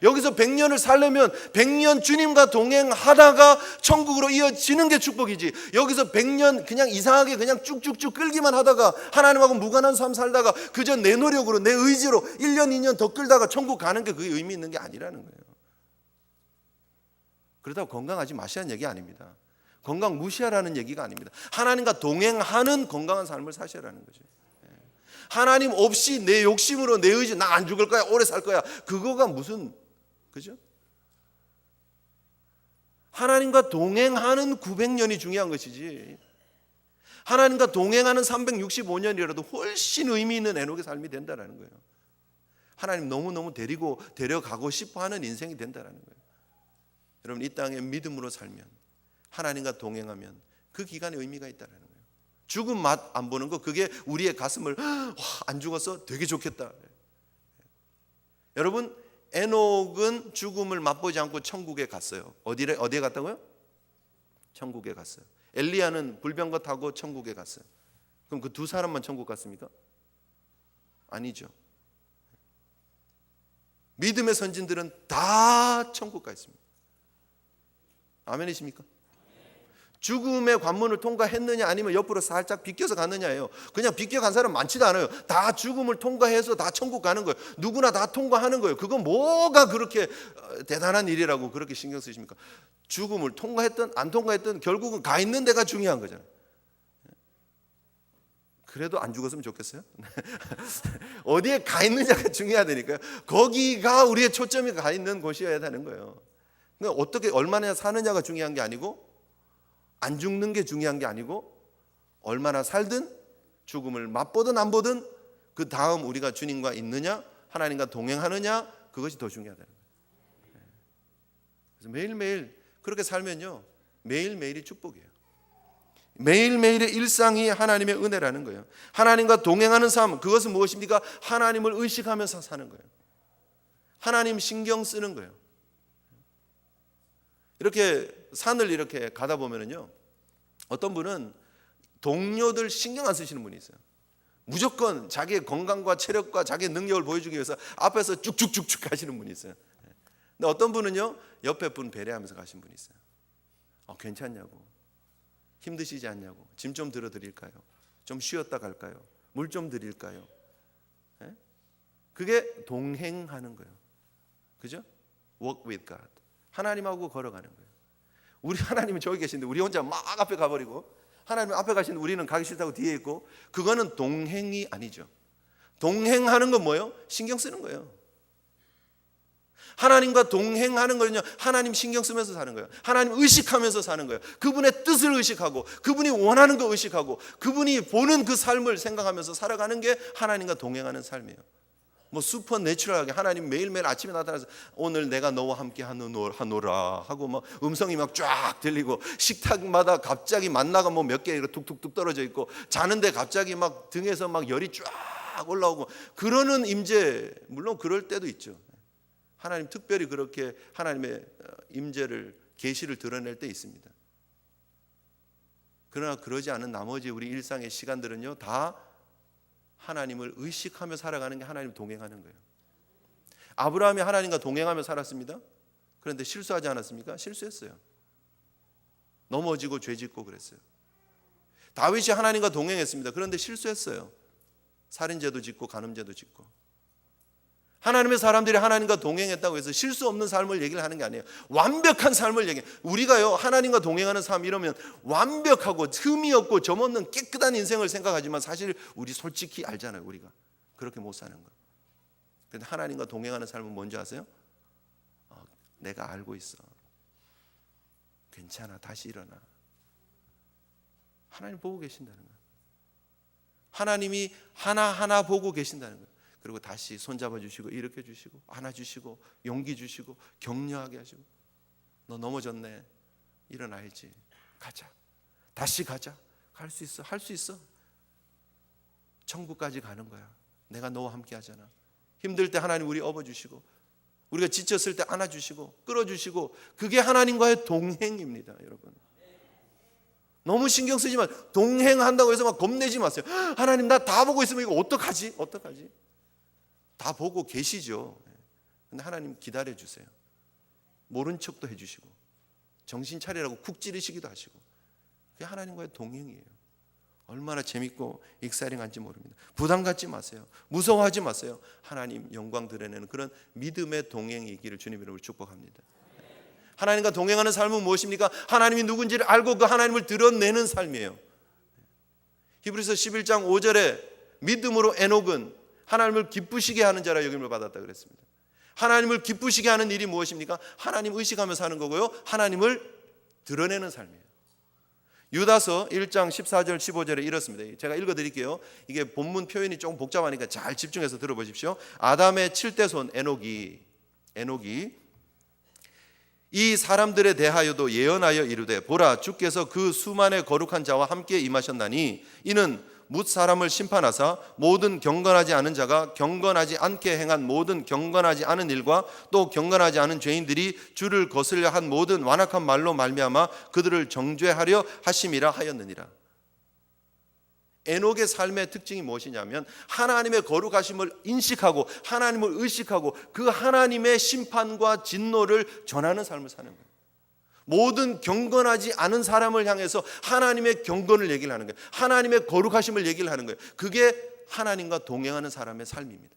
S1: 여기서 100년을 살려면 100년 주님과 동행하다가 천국으로 이어지는 게 축복이지, 여기서 100년 그냥 이상하게 그냥 쭉쭉쭉 끌기만 하다가 하나님하고 무관한 삶 살다가 그저 내 노력으로 내 의지로 1년 2년 더 끌다가 천국 가는 게 그게 의미 있는 게 아니라는 거예요. 그렇다고 건강하지 마시라는 얘기 아닙니다. 건강 무시하라는 얘기가 아닙니다. 하나님과 동행하는 건강한 삶을 사시라는 거죠. 하나님 없이 내 욕심으로 내 의지, 나 안 죽을 거야, 오래 살 거야, 그거가 무슨, 그죠? 하나님과 동행하는 900년이 중요한 것이지, 하나님과 동행하는 365년이라도 훨씬 의미 있는 에녹의 삶이 된다는 거예요. 하나님 너무너무 데려가고 싶어 하는 인생이 된다는 거예요. 여러분, 이 땅에 믿음으로 살면, 하나님과 동행하면 그 기간에 의미가 있다는 거예요. 죽음 맛 안 보는 거, 그게 우리의 가슴을 안 죽어서 되게 좋겠다. 여러분, 에녹은 죽음을 맛보지 않고 천국에 갔어요. 어디에 갔다고요? 천국에 갔어요. 엘리야는 불병거 타고 천국에 갔어요. 그럼 그 두 사람만 천국 갔습니까? 아니죠. 믿음의 선진들은 다 천국 가 있습니다. 아멘이십니까? 죽음의 관문을 통과했느냐 아니면 옆으로 살짝 비껴서 갔느냐예요. 그냥 비껴간 사람 많지도 않아요. 다 죽음을 통과해서 다 천국 가는 거예요. 누구나 다 통과하는 거예요. 그건 뭐가 그렇게 대단한 일이라고 그렇게 신경 쓰십니까? 죽음을 통과했든 안 통과했든 결국은 가 있는 데가 중요한 거잖아요. 그래도 안 죽었으면 좋겠어요? 어디에 가 있느냐가 중요하다니까요. 거기가 우리의 초점이 가 있는 곳이어야 되는 거예요. 그러니까 어떻게 얼마나 사느냐가 중요한 게 아니고, 안 죽는 게 중요한 게 아니고, 얼마나 살든 죽음을 맛보든 안 보든 그 다음 우리가 주님과 있느냐, 하나님과 동행하느냐, 그것이 더 중요하다는 거예요. 그래서 매일매일 그렇게 살면요, 매일매일이 축복이에요. 매일매일의 일상이 하나님의 은혜라는 거예요. 하나님과 동행하는 삶, 그것은 무엇입니까? 하나님을 의식하면서 사는 거예요. 하나님 신경 쓰는 거예요. 이렇게 산을 이렇게 가다 보면은요, 어떤 분은 동료들 신경 안 쓰시는 분이 있어요. 무조건 자기의 건강과 체력과 자기의 능력을 보여주기 위해서 앞에서 쭉쭉쭉쭉 가시는 분이 있어요. 근데 어떤 분은요, 옆에 분 배려하면서 가신 분이 있어요. 괜찮냐고, 힘드시지 않냐고, 짐 좀 들어드릴까요? 좀 쉬었다 갈까요? 물 좀 드릴까요? 그게 동행하는 거예요. 그죠? Walk with God. 하나님하고 걸어가는 거예요. 우리 하나님은 저기 계신데 우리 혼자 막 앞에 가버리고, 하나님 앞에 가시는데 우리는 가기 싫다고 뒤에 있고, 그거는 동행이 아니죠. 동행하는 건 뭐예요? 신경 쓰는 거예요. 하나님과 동행하는 거는요, 하나님 신경 쓰면서 사는 거예요. 하나님 의식하면서 사는 거예요. 그분의 뜻을 의식하고, 그분이 원하는 거 의식하고, 그분이 보는 그 삶을 생각하면서 살아가는 게 하나님과 동행하는 삶이에요. 뭐 슈퍼 내추럴하게 하나님 매일매일 아침에 나타나서 오늘 내가 너와 함께 하노라 하고 뭐 음성이 막 쫙 들리고, 식탁마다 갑자기 만나가 뭐 몇 개 툭툭툭 떨어져 있고, 자는데 갑자기 막 등에서 막 열이 쫙 올라오고, 그러는 임재, 물론 그럴 때도 있죠. 하나님 특별히 그렇게 하나님의 임재를, 계시를 드러낼 때 있습니다. 그러나 그러지 않은 나머지 우리 일상의 시간들은요, 다 하나님을 의식하며 살아가는 게 하나님 동행하는 거예요. 아브라함이 하나님과 동행하며 살았습니다. 그런데 실수하지 않았습니까? 실수했어요. 넘어지고 죄짓고 그랬어요. 다윗이 하나님과 동행했습니다. 그런데 실수했어요. 살인죄도 짓고 간음죄도 짓고. 하나님의 사람들이 하나님과 동행했다고 해서 실수 없는 삶을 얘기를 하는 게 아니에요. 완벽한 삶을 얘기해요. 우리가요, 하나님과 동행하는 삶 이러면 완벽하고 흠이 없고 점없는 깨끗한 인생을 생각하지만 사실 우리 솔직히 알잖아요. 우리가 그렇게 못 사는 거. 그런데 하나님과 동행하는 삶은 뭔지 아세요? 내가 알고 있어. 괜찮아. 다시 일어나. 하나님 보고 계신다는 거예요. 하나님이 하나하나 보고 계신다는 거예요. 그리고 다시 손잡아 주시고 일으켜 주시고 안아 주시고 용기 주시고 격려하게 하시고, 너 넘어졌네. 일어나야지. 가자. 다시 가자. 갈 수 있어. 할 수 있어. 천국까지 가는 거야. 내가 너와 함께 하잖아. 힘들 때 하나님 우리 업어주시고, 우리가 지쳤을 때 안아주시고 끌어주시고, 그게 하나님과의 동행입니다. 여러분, 너무 신경 쓰지 마. 동행한다고 해서 막 겁내지 마세요. 하나님 나 다 보고 있으면 이거 어떡하지? 어떡하지? 다 보고 계시죠. 근데 하나님 기다려주세요. 모른 척도 해주시고 정신 차리라고 쿡 찌르시기도 하시고. 그게 하나님과의 동행이에요. 얼마나 재밌고 익사이링한지 모릅니다. 부담 갖지 마세요. 무서워하지 마세요. 하나님 영광 드러내는 그런 믿음의 동행이기를 주님 이름으로 축복합니다. 하나님과 동행하는 삶은 무엇입니까? 하나님이 누군지를 알고 그 하나님을 드러내는 삶이에요. 히브리서 11장 5절에 믿음으로 에녹은 하나님을 기쁘시게 하는 자라 여김을 받았다 그랬습니다. 하나님을 기쁘시게 하는 일이 무엇입니까? 하나님 의식하며 사는 거고요, 하나님을 드러내는 삶이에요. 유다서 1장 14절 15절에 이렇습니다. 제가 읽어드릴게요. 이게 본문 표현이 조금 복잡하니까 잘 집중해서 들어보십시오. 아담의 7대 손 에녹이 이 사람들에 대하여도 예언하여 이르되, 보라, 주께서 그 수만의 거룩한 자와 함께 임하셨나니 이는 뭇 사람을 심판하사 모든 경건하지 않은 자가 경건하지 않게 행한 모든 경건하지 않은 일과 또 경건하지 않은 죄인들이 주를 거슬려 한 모든 완악한 말로 말미암아 그들을 정죄하려 하심이라 하였느니라. 에녹의 삶의 특징이 무엇이냐면 하나님의 거룩하심을 인식하고 하나님을 의식하고 그 하나님의 심판과 진노를 전하는 삶을 사는 거예요. 모든 경건하지 않은 사람을 향해서 하나님의 경건을 얘기를 하는 거예요. 하나님의 거룩하심을 얘기를 하는 거예요. 그게 하나님과 동행하는 사람의 삶입니다.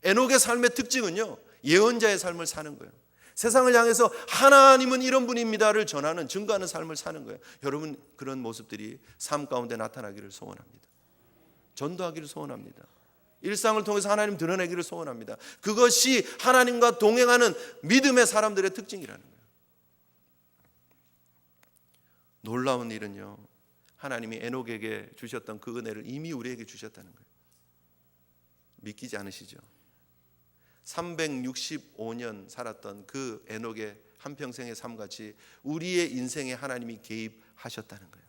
S1: 에녹의 삶의 특징은요, 예언자의 삶을 사는 거예요. 세상을 향해서 하나님은 이런 분입니다를 전하는, 증거하는 삶을 사는 거예요. 여러분, 그런 모습들이 삶 가운데 나타나기를 소원합니다. 전도하기를 소원합니다. 일상을 통해서 하나님 드러내기를 소원합니다. 그것이 하나님과 동행하는 믿음의 사람들의 특징이라는 거예요. 놀라운 일은요, 하나님이 에녹에게 주셨던 그 은혜를 이미 우리에게 주셨다는 거예요. 믿기지 않으시죠? 365년 살았던 그 에녹의 한평생의 삶같이 우리의 인생에 하나님이 개입하셨다는 거예요.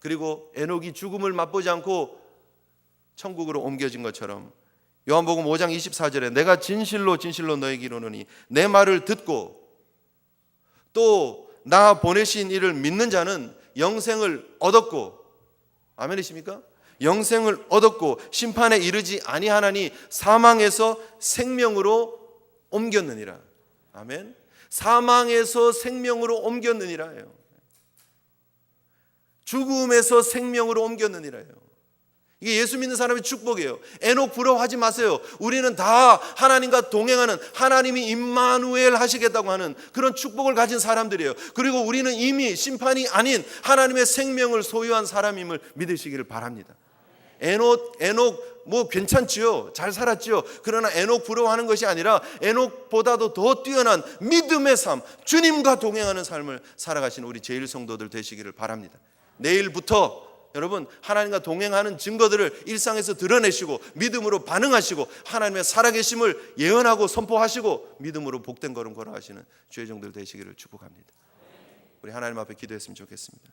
S1: 그리고 에녹이 죽음을 맛보지 않고 천국으로 옮겨진 것처럼 요한복음 5장 24절에 내가 진실로 진실로 너에게 이르노니 내 말을 듣고 또 나 보내신 이를 믿는 자는 영생을 얻었고, 아멘이십니까? 영생을 얻었고 심판에 이르지 아니하나니 사망에서 생명으로 옮겼느니라. 아멘. 사망에서 생명으로 옮겼느니라예요. 죽음에서 생명으로 옮겼느니라예요. 이게 예수 믿는 사람의 축복이에요. 에녹 부러워하지 마세요. 우리는 다 하나님과 동행하는, 하나님이 임마누엘 하시겠다고 하는 그런 축복을 가진 사람들이에요. 그리고 우리는 이미 심판이 아닌 하나님의 생명을 소유한 사람임을 믿으시기를 바랍니다. 에녹 뭐 괜찮지요? 잘 살았지요? 그러나 에녹 부러워하는 것이 아니라 에녹보다도 더 뛰어난 믿음의 삶, 주님과 동행하는 삶을 살아가신 우리 제일 성도들 되시기를 바랍니다. 내일부터 여러분, 하나님과 동행하는 증거들을 일상에서 드러내시고 믿음으로 반응하시고 하나님의 살아계심을 예언하고 선포하시고 믿음으로 복된 걸음 걸어가시는 주의 종들 되시기를 축복합니다. 우리 하나님 앞에 기도했으면 좋겠습니다.